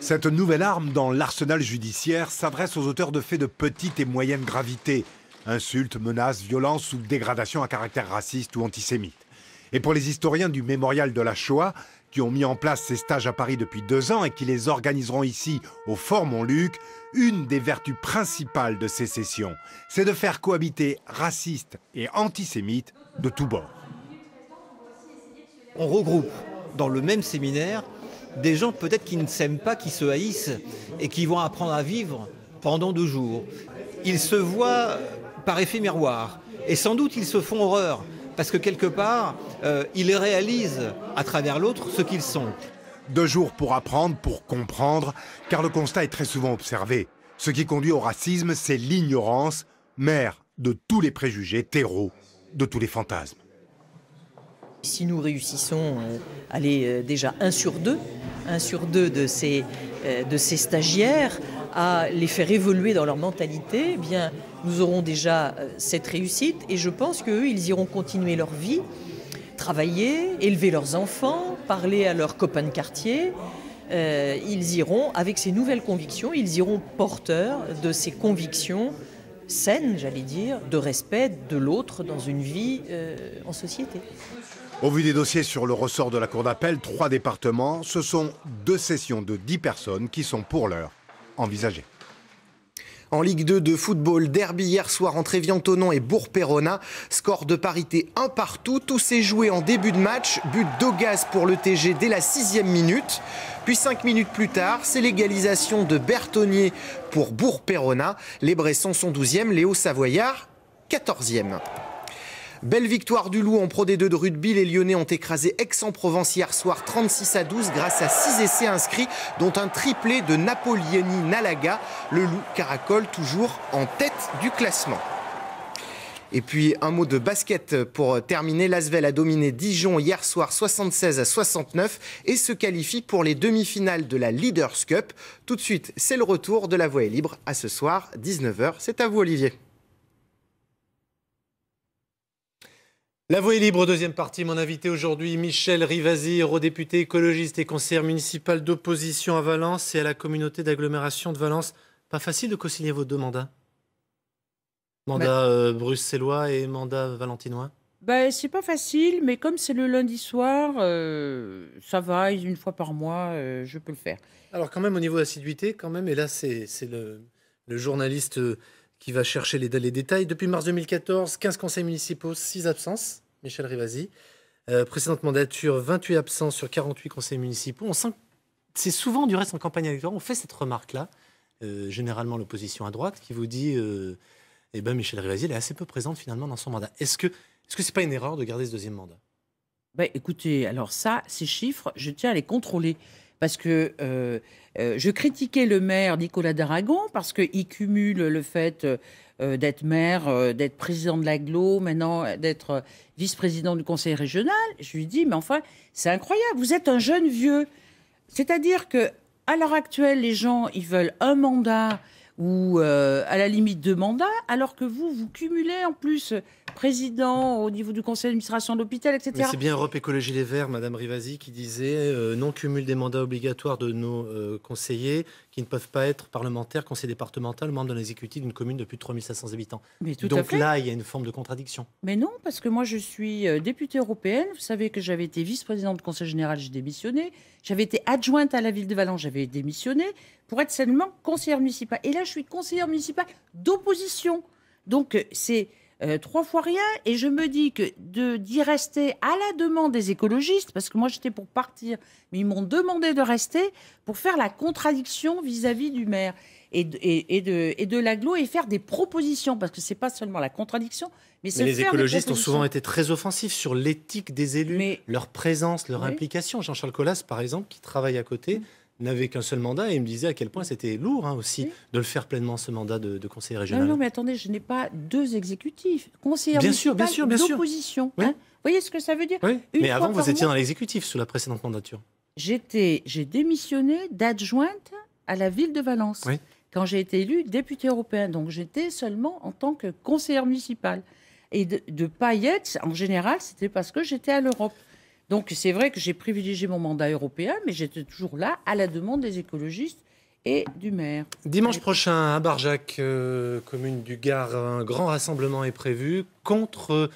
Cette nouvelle arme dans l'arsenal judiciaire s'adresse aux auteurs de faits de petite et moyenne gravité. Insultes, menaces, violences ou dégradations à caractère raciste ou antisémite. Et pour les historiens du mémorial de la Shoah, qui ont mis en place ces stages à Paris depuis 2 ans et qui les organiseront ici au Fort Montluc, une des vertus principales de ces sessions, c'est de faire cohabiter racistes et antisémites de tous bords. On regroupe dans le même séminaire des gens peut-être qui ne s'aiment pas, qui se haïssent et qui vont apprendre à vivre pendant 2 jours. Ils se voient par effet miroir et sans doute ils se font horreur. Parce que quelque part, ils réalisent à travers l'autre ce qu'ils sont. 2 jours pour apprendre, pour comprendre, car le constat est très souvent observé. Ce qui conduit au racisme, c'est l'ignorance, mère de tous les préjugés, terreau de tous les fantasmes. Si nous réussissons à aller déjà 1 sur 2 de ces stagiaires, à les faire évoluer dans leur mentalité, eh bien, nous aurons déjà cette réussite et je pense qu'eux, ils iront continuer leur vie, travailler, élever leurs enfants, parler à leurs copains de quartier. Ils iront, avec ces nouvelles convictions, ils iront porteurs de ces convictions saines, j'allais dire, de respect de l'autre dans une vie en société. Au vu des dossiers sur le ressort de la Cour d'appel, 3 départements, ce sont 2 sessions de 10 personnes qui sont pour l'heure envisagées. En Ligue 2 de football, derby hier soir entre Évian-Thonon et Bourg-Péronat. Score de parité 1 partout. Tout s'est joué en début de match. But d'Ogaz pour le TG dès la 6e minute. Puis 5 minutes plus tard, c'est l'égalisation de Bertonnier pour Bourg-Péronat. Les Bressons sont 12e, les Hauts-Savoyards 14e. Belle victoire du Loup en Pro D2 de rugby. Les Lyonnais ont écrasé Aix-en-Provence hier soir 36-12 grâce à 6 essais inscrits, dont un triplé de Napoliani Nalaga. Le Loup caracole toujours en tête du classement. Et puis un mot de basket pour terminer. L'Asvel a dominé Dijon hier soir 76-69 et se qualifie pour les demi-finales de la Leaders Cup. Tout de suite, c'est le retour de La Voix est libre à ce soir, 19h. C'est à vous Olivier. La Voix est libre, deuxième partie. Mon invité aujourd'hui, Michel Rivasi, eurodéputé écologiste et conseillère municipale d'opposition à Valence et à la communauté d'agglomération de Valence. Pas facile de co-signer vos 2 mandats. Mandat bruxellois et mandat valentinois. C'est pas facile, mais comme c'est le lundi soir, ça va, 1 fois par mois, je peux le faire. Alors quand même, au niveau d'assiduité, quand même, et là c'est le journaliste qui va chercher les détails. Depuis mars 2014, 15 conseils municipaux, 6 absences, Michel Rivasi. Précédente mandature, 28 absences sur 48 conseils municipaux. On sent que c'est souvent, du reste, en campagne électorale, on fait cette remarque-là, généralement l'opposition à droite, qui vous dit Michel Rivasi, elle est assez peu présente finalement dans son mandat. Est-ce que c'est pas une erreur de garder ce 2e mandat ? Écoutez, alors ça, ces chiffres, je tiens à les contrôler. Parce que je critiquais le maire Nicolas d'Aragon parce qu'il cumule le fait d'être maire, d'être président de l'agglo, maintenant d'être vice-président du conseil régional. Je lui dis, mais enfin, c'est incroyable, vous êtes un jeune vieux. C'est-à-dire que à l'heure actuelle, les gens, ils veulent un mandat ou à la limite 2 mandats, alors que vous cumulez en plus président au niveau du conseil d'administration de l'hôpital, etc. Mais c'est bien Europe Écologie Les Verts, Madame Rivasi, qui disait non-cumul des mandats obligatoires de nos conseillers qui ne peuvent pas être parlementaires, conseiller départemental, membre de l'exécutif d'une commune de plus de 3500 habitants. Mais tout à Donc fait. là, il y a une forme de contradiction. Mais non, parce que moi, je suis députée européenne. Vous savez que j'avais été vice-présidente du conseil général, j'ai démissionné. J'avais été adjointe à la ville de Valence, j'avais démissionné pour être seulement conseillère municipale. Et là, je suis conseillère municipale d'opposition. Donc, c'est 3 fois rien. Et je me dis que d'y rester à la demande des écologistes, parce que moi, j'étais pour partir, mais ils m'ont demandé de rester pour faire la contradiction vis-à-vis du maire et de l'agglo et faire des propositions, parce que c'est pas seulement la contradiction, mais c'est les faire écologistes des ont souvent été très offensifs sur l'éthique des élus, leur présence, leur implication. Jean-Charles Collas, par exemple, qui travaille à côté, n'avait qu'un seul mandat et il me disait à quel point c'était lourd aussi de le faire pleinement, ce mandat de conseiller régional. Non, mais attendez, je n'ai pas 2 exécutifs. Conseiller bien sûr, d'opposition. Oui. Vous voyez ce que ça veut dire? Oui. Une Mais fois avant, par vous étiez mois, dans l'exécutif sous la précédente mandature. j'ai démissionné d'adjointe à la ville de Valence quand j'ai été élue députée européenne. Donc j'étais seulement en tant que conseillère municipale. Et de pas y être, en général, c'était parce que j'étais à l'Europe. Donc c'est vrai que j'ai privilégié mon mandat européen, mais j'étais toujours là à la demande des écologistes et du maire. Dimanche prochain, à Barjac, commune du Gard, un grand rassemblement est prévu contre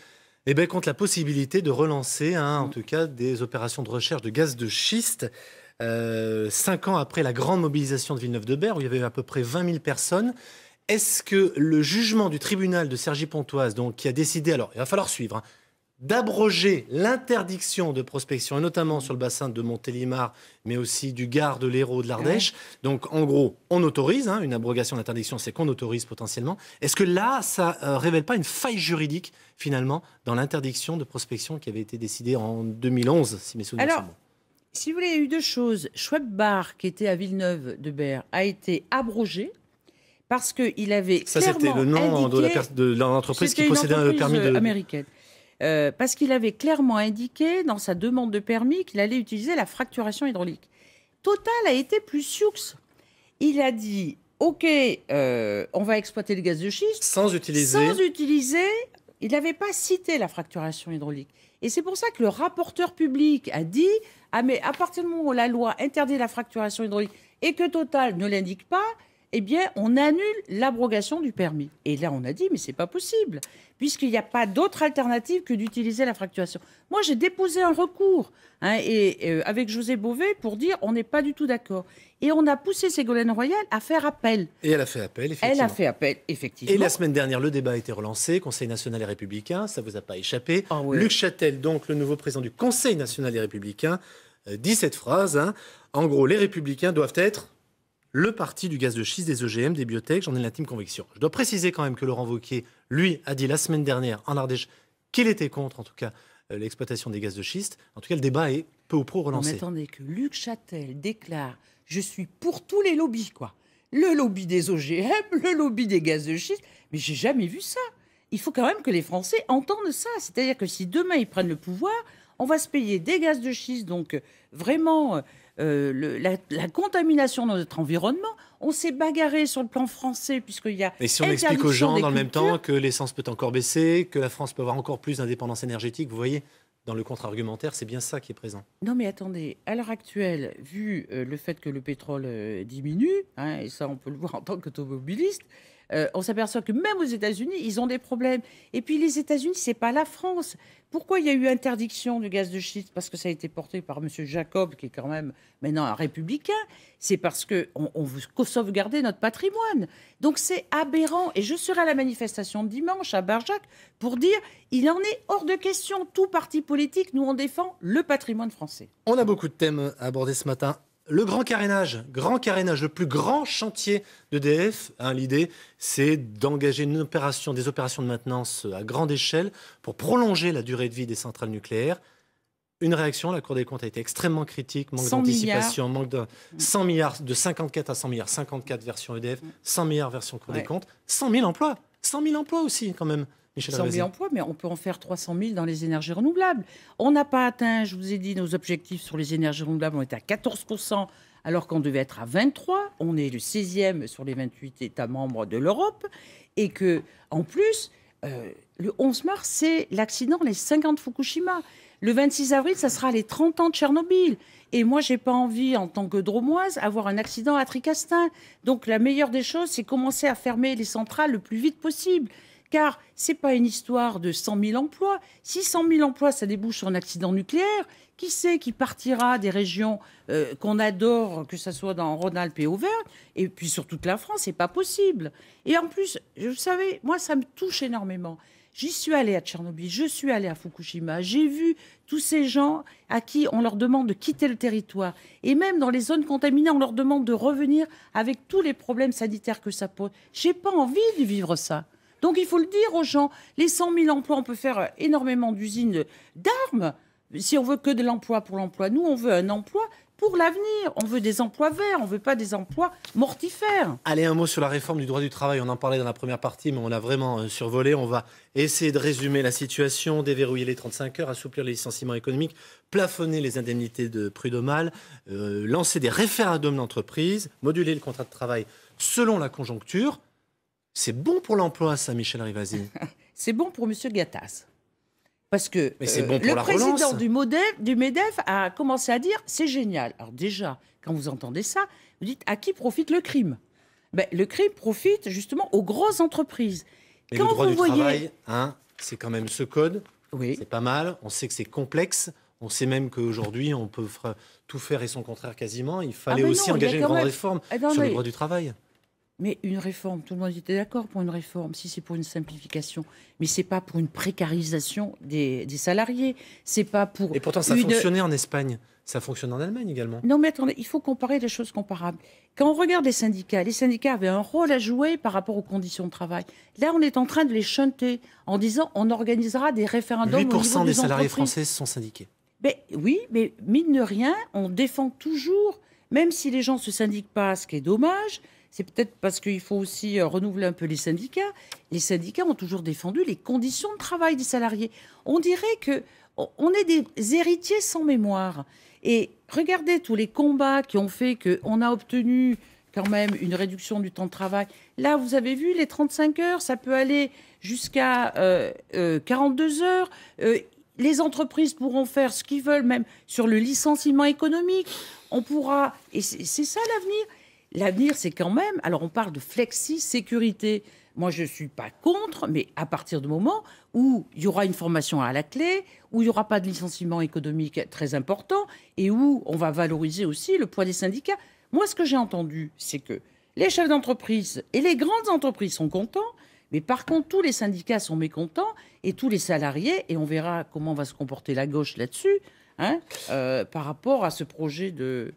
la possibilité de relancer, en tout cas, des opérations de recherche de gaz de schiste. 5 ans après la grande mobilisation de Villeneuve-de-Berre, où il y avait à peu près 20 000 personnes. Est-ce que le jugement du tribunal de Cergy-Pontoise, donc, qui a décidé, alors il va falloir suivre, d'abroger l'interdiction de prospection, et notamment sur le bassin de Montélimar, mais aussi du Gard, de l'Hérault, de l'Ardèche. Donc, en gros, on autorise, une abrogation d'interdiction, c'est qu'on autorise potentiellement. Est-ce que là, ça révèle pas une faille juridique, finalement, dans l'interdiction de prospection qui avait été décidée en 2011, si mes souvenirs sont bons? Si vous voulez, il y a eu 2 choses. Schweb-Bar, qui était à Villeneuve-de-Berre, a été abrogé parce qu'il avait ça, clairement c'était le nom indiqué, de l'entreprise qui c'était une possédait un permis entreprise de... américaine. Parce qu'il avait clairement indiqué dans sa demande de permis qu'il allait utiliser la fracturation hydraulique. Total a été plus sioux. Il a dit, OK, on va exploiter le gaz de schiste. Sans utiliser... Il n'avait pas cité la fracturation hydraulique. Et c'est pour ça que le rapporteur public a dit, mais à partir du moment où la loi interdit la fracturation hydraulique et que Total ne l'indique pas, eh bien, on annule l'abrogation du permis. Et là, on a dit, mais c'est pas possible, puisqu'il n'y a pas d'autre alternative que d'utiliser la fracturation. Moi, j'ai déposé un recours avec José Bové pour dire on n'est pas du tout d'accord. Et on a poussé Ségolène Royal à faire appel. Et elle a fait appel, effectivement. Elle a fait appel, effectivement. Et la semaine dernière, le débat a été relancé, Conseil national et républicain, ça ne vous a pas échappé. Luc Châtel, donc le nouveau président du Conseil national et républicain, dit cette phrase. En gros, les républicains doivent être le parti du gaz de schiste, des OGM, des biotech, j'en ai l'intime conviction. Je dois préciser quand même que Laurent Wauquiez, lui, a dit la semaine dernière en Ardèche qu'il était contre, en tout cas, l'exploitation des gaz de schiste. En tout cas, le débat est peu ou prou relancé. Non, mais attendez, que Luc Châtel déclare « Je suis pour tous les lobbies, quoi. Le lobby des OGM, le lobby des gaz de schiste. » Mais j'ai jamais vu ça. Il faut quand même que les Français entendent ça. C'est-à-dire que si demain ils prennent le pouvoir, on va se payer des gaz de schiste, donc vraiment... la contamination dans notre environnement, on s'est bagarré sur le plan français puisqu'il y a... Et si on explique aux gens dans le même temps que l'essence peut encore baisser, que la France peut avoir encore plus d'indépendance énergétique, vous voyez, dans le contre-argumentaire, c'est bien ça qui est présent. Non mais attendez, à l'heure actuelle, vu le fait que le pétrole diminue, et ça on peut le voir en tant qu'automobiliste, on s'aperçoit que même aux États-Unis, ils ont des problèmes. Et puis les États-Unis, c'est pas la France. Pourquoi il y a eu interdiction du gaz de schiste? Parce que ça a été porté par M. Jacob, qui est quand même maintenant un républicain. C'est parce qu'on veut sauvegarder notre patrimoine. Donc c'est aberrant. Et je serai à la manifestation de dimanche à Barjac pour dire il en est hors de question. Tout parti politique, nous on défend le patrimoine français. On a beaucoup de thèmes à aborder ce matin. Le grand carénage, le plus grand chantier d'EDF, l'idée, c'est d'engager des opérations de maintenance à grande échelle pour prolonger la durée de vie des centrales nucléaires. Une réaction, la Cour des comptes a été extrêmement critique, manque d'anticipation, manque de 100 milliards, de 54 à 100 milliards, 54 version EDF, 100 milliards version Cour des comptes, 100 000 emplois. 100 000 emplois aussi, quand même. 100 000 emplois, mais on peut en faire 300 000 dans les énergies renouvelables. On n'a pas atteint, je vous ai dit, nos objectifs sur les énergies renouvelables. On était à 14%, alors qu'on devait être à 23%. On est le 16e sur les 28 États membres de l'Europe. Et que, en plus, le 11 mars, c'est l'accident, les 50 Fukushima. Le 26 avril, ça sera les 30 ans de Tchernobyl. Et moi, je n'ai pas envie, en tant que Dromoise, avoir un accident à Tricastin. Donc, la meilleure des choses, c'est commencer à fermer les centrales le plus vite possible. Car ce n'est pas une histoire de 100 000 emplois. Si 100 000 emplois, ça débouche sur un accident nucléaire, qui sait qui partira des régions qu'on adore, que ce soit dans Rhône-Alpes et Auvergne, et puis sur toute la France, ce n'est pas possible. Et en plus, vous savez, moi, ça me touche énormément. J'y suis allée à Tchernobyl, je suis allée à Fukushima, j'ai vu tous ces gens à qui on leur demande de quitter le territoire. Et même dans les zones contaminées, on leur demande de revenir avec tous les problèmes sanitaires que ça pose. Je n'ai pas envie de vivre ça. Donc il faut le dire aux gens, les 100 000 emplois, on peut faire énormément d'usines d'armes. Si on veut que de l'emploi pour l'emploi, nous on veut un emploi pour l'avenir. On veut des emplois verts, on ne veut pas des emplois mortifères. Allez, un mot sur la réforme du droit du travail. On en parlait dans la première partie, mais on l'a vraiment survolé. On va essayer de résumer la situation, déverrouiller les 35 heures, assouplir les licenciements économiques, plafonner les indemnités de prud'homal, lancer des référendums d'entreprise, moduler le contrat de travail selon la conjoncture. C'est bon pour l'emploi, ça, Michel Rivasi. C'est bon pour M. Gattaz. Parce que bon pour le président du MEDEF a commencé à dire c'est génial. Alors déjà, quand vous entendez ça, vous dites à qui profite le crime? Le crime profite justement aux grosses entreprises. Et quand le droit du travail, c'est quand même ce code. Oui. C'est pas mal. On sait que c'est complexe. On sait même qu'aujourd'hui, on peut tout faire et son contraire quasiment. Il fallait aussi engager une grande réforme sur le droit du travail. Mais une réforme, tout le monde était d'accord pour une réforme, si c'est pour une simplification. Mais c'est pas pour une précarisation des salariés. C'est pas pour. Et pourtant, ça fonctionnait en Espagne. Ça fonctionne en Allemagne également. Non, mais attendez, il faut comparer des choses comparables. Quand on regarde les syndicats avaient un rôle à jouer par rapport aux conditions de travail. Là, on est en train de les shunter en disant on organisera des référendums. 8% des salariés français sont syndiqués. Oui, mais mine de rien, on défend toujours, même si les gens ne se syndiquent pas, ce qui est dommage. C'est peut-être parce qu'il faut aussi renouveler un peu les syndicats. Les syndicats ont toujours défendu les conditions de travail des salariés. On dirait qu'on est des héritiers sans mémoire. Et regardez tous les combats qui ont fait qu'on a obtenu quand même une réduction du temps de travail. Là, vous avez vu, les 35 heures, ça peut aller jusqu'à 42 heures. Les entreprises pourront faire ce qu'ils veulent, même sur le licenciement économique. On pourra... Et c'est ça l'avenir. L'avenir, c'est quand même... Alors, on parle de flexi-sécurité. Moi, je ne suis pas contre, mais à partir du moment où il y aura une formation à la clé, où il n'y aura pas de licenciement économique très important, et où on va valoriser aussi le poids des syndicats. Moi, ce que j'ai entendu, c'est que les chefs d'entreprise et les grandes entreprises sont contents, mais par contre, tous les syndicats sont mécontents, et tous les salariés, et on verra comment va se comporter la gauche là-dessus, par rapport à ce projet de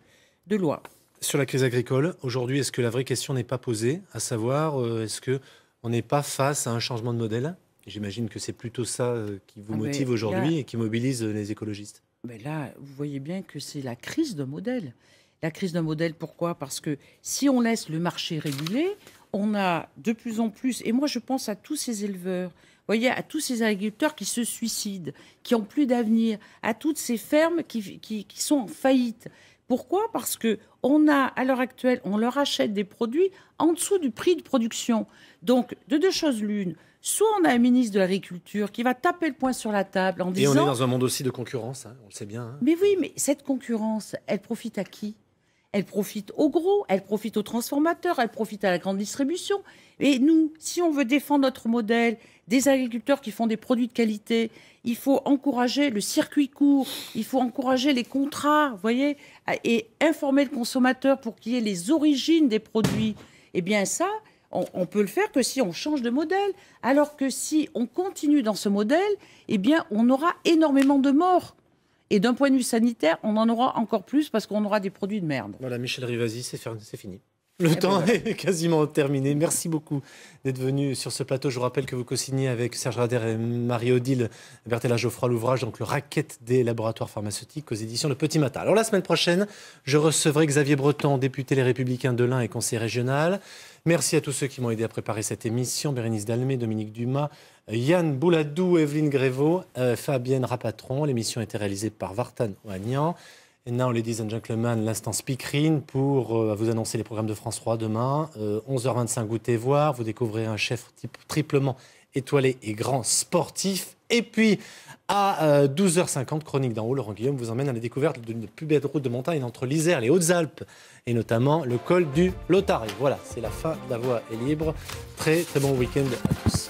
loi. Sur la crise agricole, aujourd'hui, est-ce que la vraie question n'est pas posée, à savoir, est-ce qu'on n'est pas face à un changement de modèle? J'imagine que c'est plutôt ça qui vous motive aujourd'hui et qui mobilise les écologistes. Mais là, vous voyez bien que c'est la crise d'un modèle. La crise d'un modèle, pourquoi? Parce que si on laisse le marché réguler, on a de plus en plus, et moi je pense à tous ces éleveurs, vous voyez, à tous ces agriculteurs qui se suicident, qui n'ont plus d'avenir, à toutes ces fermes qui sont en faillite. Pourquoi? Parce que à l'heure actuelle, on leur achète des produits en dessous du prix de production. Donc, de deux choses l'une. Soit on a un ministre de l'Agriculture qui va taper le poing sur la table en disant... Et on est dans un monde aussi de concurrence, on le sait bien. Mais oui, mais cette concurrence, elle profite à qui? Elle profite aux gros, elle profite aux transformateurs, elle profite à la grande distribution. Et nous, si on veut défendre notre modèle, des agriculteurs qui font des produits de qualité, il faut encourager le circuit court, il faut encourager les contrats, vous voyez, et informer le consommateur pour qu'il y ait les origines des produits. Eh bien ça, on peut le faire que si on change de modèle. Alors que si on continue dans ce modèle, eh bien on aura énormément de morts. Et d'un point de vue sanitaire, on en aura encore plus parce qu'on aura des produits de merde. Voilà, Michel Rivasi, c'est fini. Le temps est quasiment terminé. Merci beaucoup d'être venu sur ce plateau. Je vous rappelle que vous co-signez avec Serge Rader et Marie-Odile Berthella-Geoffroy l'ouvrage, donc le racket des laboratoires pharmaceutiques aux éditions Le Petit Matin. Alors la semaine prochaine, je recevrai Xavier Breton, député Les Républicains de l'Ain et conseiller régional. Merci à tous ceux qui m'ont aidé à préparer cette émission. Bérénice Dalmé, Dominique Dumas, Yann Bouladou, Evelyne Grévaux, Fabienne Rapatron. L'émission a été réalisée par Vartan Ouagnan. And now, ladies and gentlemen, l'instant speakerine pour vous annoncer les programmes de France 3 demain. 11h25, goûtez voir. Vous découvrez un chef triplement étoilé et grand sportif. Et puis, à 12h50, Chronique d'en haut, Laurent Guillaume vous emmène à la découverte d'une plus belle route de montagne entre l'Isère et les Hautes-Alpes, et notamment le col du Lotari. Voilà, c'est la fin. La voie est libre. Très, très bon week-end à tous.